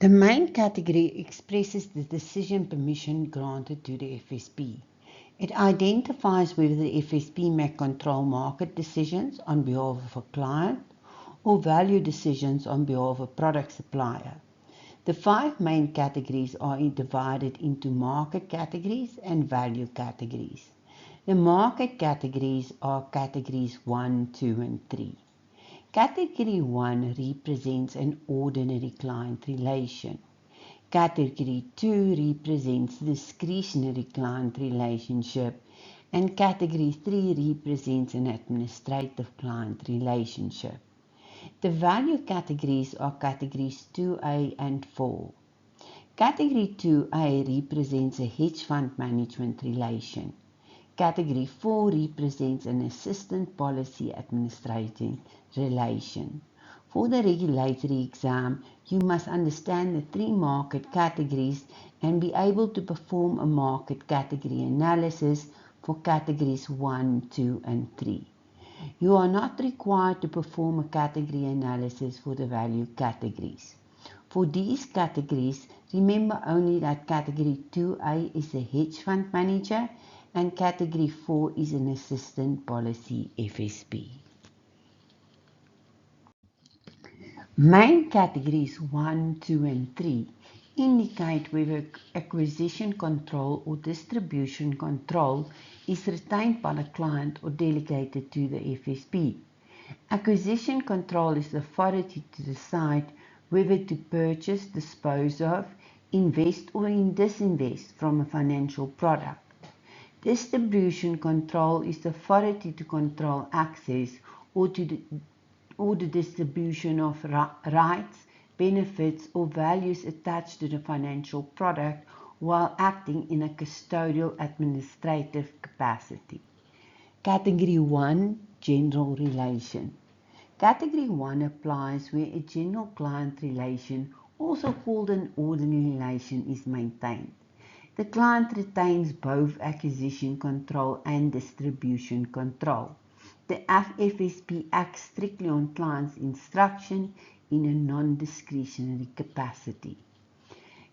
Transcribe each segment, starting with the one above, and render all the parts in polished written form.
The main category expresses the decision permission granted to the FSP. It identifies whether the FSP may control market decisions on behalf of a client or value decisions on behalf of a product supplier. The 5 main categories are divided into market categories and value categories. The market categories are categories 1, 2, and 3. Category 1 represents an ordinary client relation. Category 2 represents discretionary client relationship, and Category 3 represents an administrative client relationship. The value categories are categories 2A and 4. Category 2A represents a hedge fund management relation. Category 4 represents an assistant policy administrating relation. For the regulatory exam, you must understand the 3 market categories and be able to perform a market category analysis for categories 1, 2, and 3. You are not required to perform a category analysis for the value categories. For these categories, remember only that category 2A is a hedge fund manager and category 4 is an assistant policy FSP. Main categories 1, 2, and 3 indicate whether acquisition control or distribution control is retained by the client or delegated to the FSP. Acquisition control is the authority to decide whether to purchase, dispose of, invest or disinvest from a financial product. Distribution control is the authority to control access or the distribution of rights, benefits or values attached to the financial product while acting in a custodial administrative capacity. Category 1, General Relation. Category 1 applies where a general client relation, also called an ordinary relation, is maintained. The client retains both acquisition control and distribution control. The FSP acts strictly on client's instruction in a non-discretionary capacity.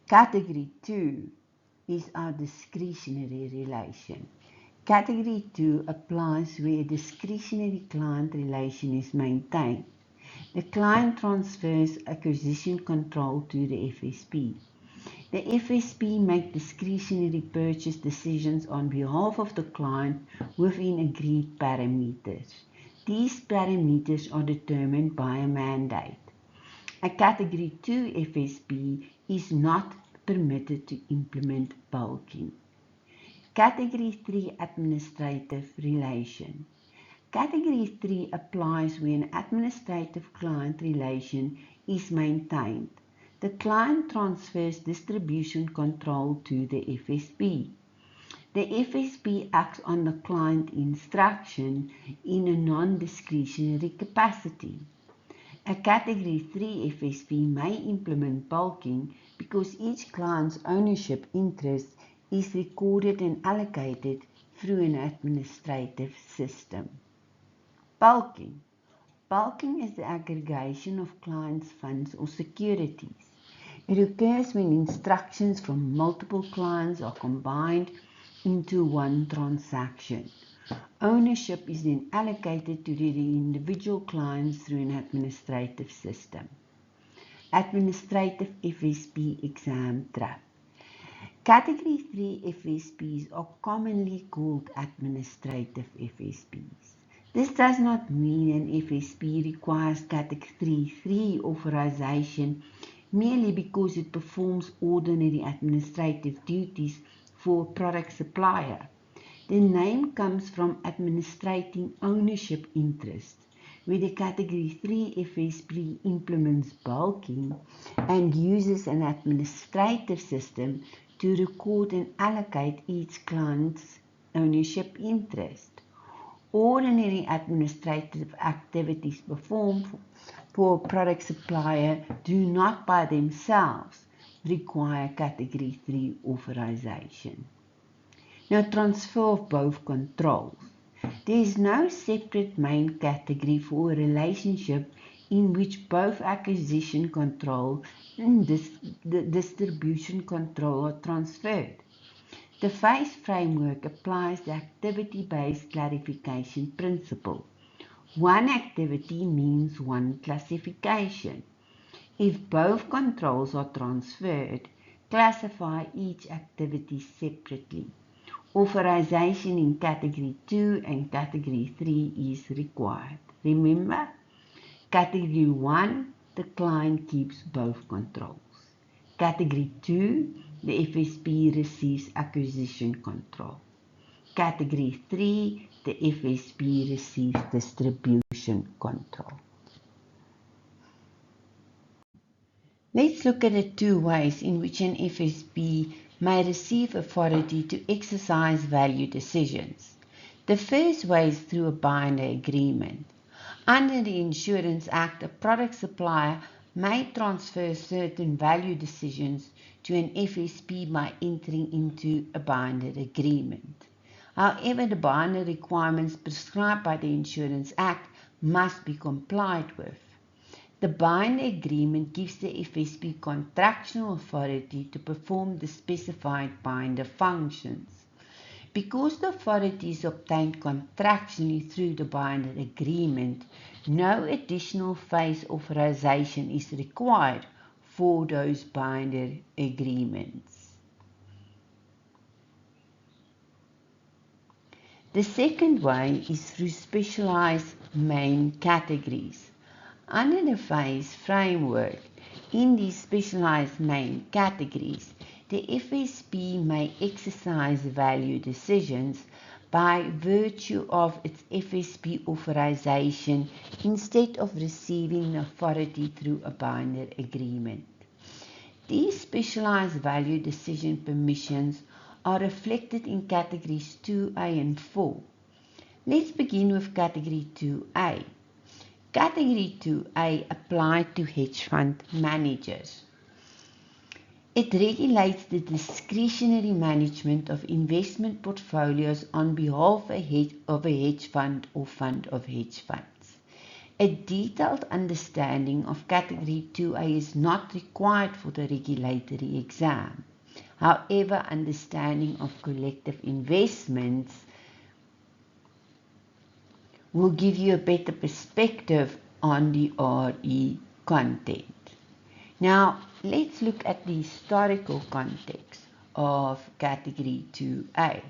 Category 2 is our discretionary relation. Category 2 applies where a discretionary client relation is maintained. The client transfers acquisition control to the FSP. The FSP makes discretionary purchase decisions on behalf of the client within agreed parameters. These parameters are determined by a mandate. A Category 2 FSP is not permitted to implement bulking. Category 3 Administrative Relation. Category 3 applies when an administrative client relation is maintained. The client transfers distribution control to the FSP. The FSP acts on the client instruction in a non-discretionary capacity. A Category 3 FSP may implement bulking because each client's ownership interest is recorded and allocated through an administrative system. Bulking. Bulking is the aggregation of clients' funds or securities. It occurs when instructions from multiple clients are combined into one transaction. Ownership is then allocated to the individual clients through an administrative system. Administrative FSP exam trap. Category 3 FSPs are commonly called administrative FSPs. This does not mean an FSP requires Category 3 authorization merely because it performs ordinary administrative duties for a product supplier. The name comes from administrating ownership interest, where the Category 3 FSP implements bulking and uses an administrative system to record and allocate each client's ownership interest. Ordinary administrative activities performed for a product supplier do not by themselves require Category 3 authorization. Now, transfer of both controls. There is no separate main category for a relationship in which both acquisition control and the distribution control are transferred. The phase framework applies the activity-based classification principle. One activity means one classification. If both controls are transferred, classify each activity separately. Authorization in Category 2 and Category 3 is required. Remember, Category 1, the client keeps both controls. Category 2, the FSP receives acquisition control. Category 3, the FSP receives distribution control. Let's look at the two ways in which an FSP may receive authority to exercise value decisions. The first way is through a binder agreement. Under the Insurance Act, a product supplier may transfer certain value decisions to an FSP by entering into a binder agreement. However, the binder requirements prescribed by the Insurance Act must be complied with. The binder agreement gives the FSP contractual authority to perform the specified binder functions. Because the authority is obtained contractually through the binder agreement, no additional phase authorization is required for those binder agreements. The second way is through specialized main categories. Under the phase framework, in these specialized main categories, the FSP may exercise value decisions by virtue of its FSP authorization instead of receiving authority through a binder agreement. These specialized value decision permissions are reflected in categories 2A and 4. Let's begin with category 2A. Category 2A applied to hedge fund managers. It regulates the discretionary management of investment portfolios on behalf of a hedge fund or fund of hedge funds. A detailed understanding of Category 2A is not required for the regulatory exam. However, understanding of collective investments will give you a better perspective on the RE content. Now, let's look at the historical context of Category 2A.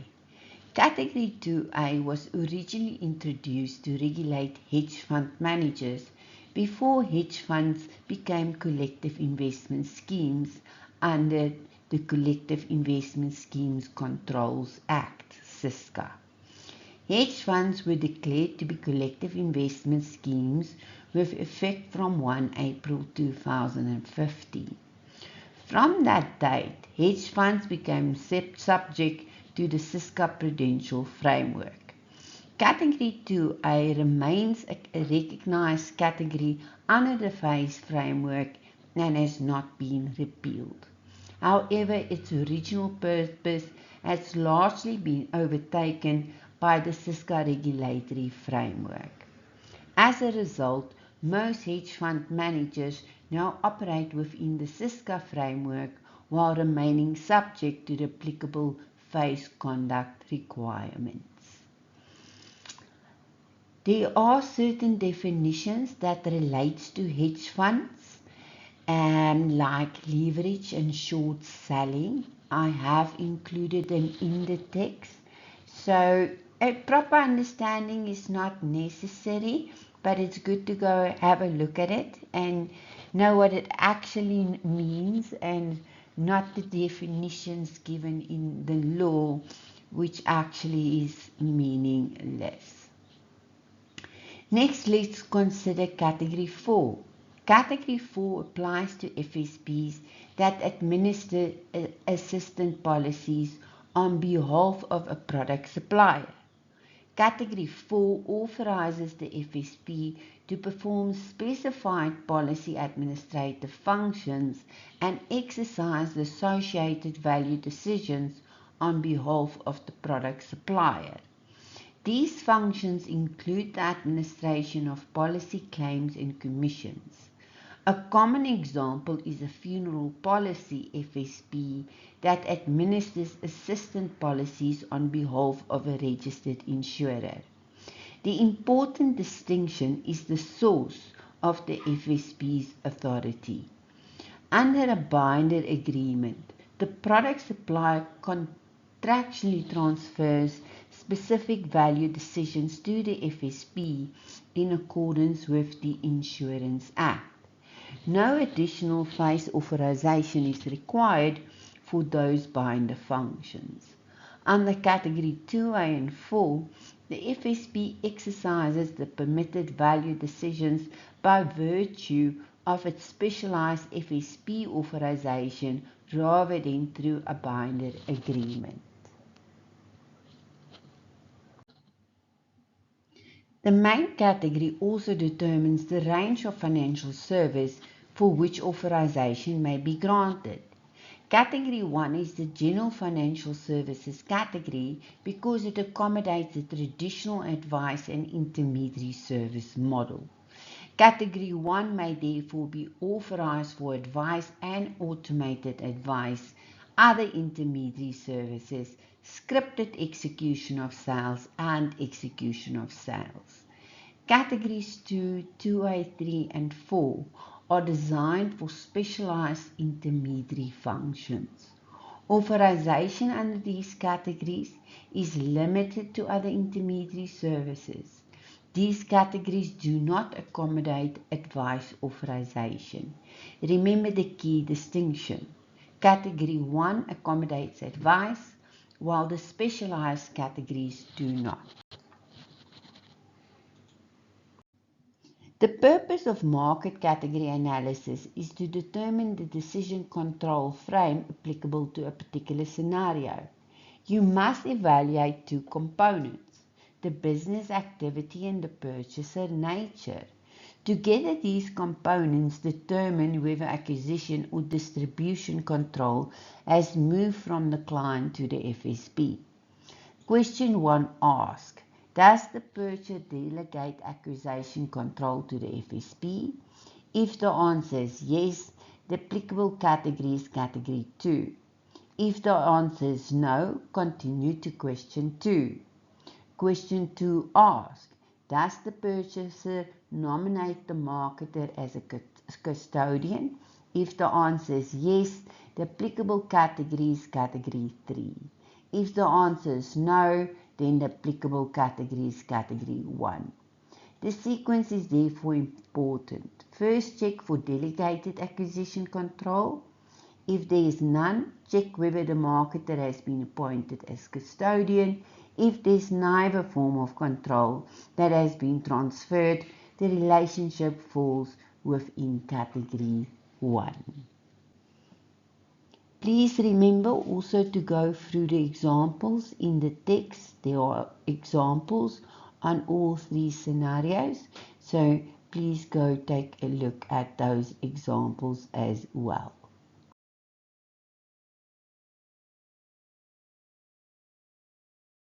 Category 2A was originally introduced to regulate hedge fund managers before hedge funds became collective investment schemes under the Collective Investment Schemes Controls Act, CISCA. Hedge funds were declared to be collective investment schemes with effect from 1 April 2015. From that date, hedge funds became subject to the CISCA prudential framework. Category 2A remains a recognized category under the phase framework and has not been repealed. However, its original purpose has largely been overtaken by the CISCA regulatory framework. As a result, most hedge fund managers now operate within the CISCA framework while remaining subject to the applicable phase conduct requirements. There are certain definitions that relate to hedge funds, like leverage and short selling. I have included them in the text. So a proper understanding is not necessary, but it's good to go have a look at it and know what it actually means and not the definitions given in the law, which actually is meaningless. Next, let's consider Category 4. Category 4 applies to FSPs that administer assistant policies on behalf of a product supplier. Category 4 authorizes the FSP to perform specified policy administrative functions and exercise the associated value decisions on behalf of the product supplier. These functions include the administration of policy claims and commissions. A common example is a funeral policy FSP that administers assistance policies on behalf of a registered insurer. The important distinction is the source of the FSP's authority. Under a binder agreement, the product supplier contractually transfers specific value decisions to the FSP in accordance with the Insurance Act. No additional phase authorization is required for those binder functions. Under Category 2A and 4, the FSP exercises the permitted value decisions by virtue of its specialized FSP authorization rather than through a binder agreement. The main category also determines the range of financial service for which authorization may be granted. Category 1 is the general financial services category because it accommodates the traditional advice and intermediary service model. Category 1 may therefore be authorized for advice and automated advice, other intermediary services, scripted execution of sales, and execution of sales. Categories 2, 2A, 3, and 4 are designed for specialized intermediary functions. Authorization under these categories is limited to other intermediary services. These categories do not accommodate advice authorization. Remember the key distinction. Category 1 accommodates advice, while the specialized categories do not. The purpose of market category analysis is to determine the decision control frame applicable to a particular scenario. You must evaluate two components, the business activity and the purchaser nature. Together, these components determine whether acquisition or distribution control has moved from the client to the FSP. Question 1 asks, does the purchaser delegate acquisition control to the FSP? If the answer is yes, the applicable category is Category 2. If the answer is no, continue to Question 2. Question 2 asks, does the purchaser nominate the marketer as a custodian? If the answer is yes, the applicable category is Category 3. If the answer is no, then the applicable category is Category 1. The sequence is therefore important. First, check for delegated acquisition control. If there is none, check whether the marketer has been appointed as custodian. If there is neither form of control that has been transferred, the relationship falls within Category 1. Please remember also to go through the examples in the text. There are examples on all three scenarios, so please go take a look at those examples as well.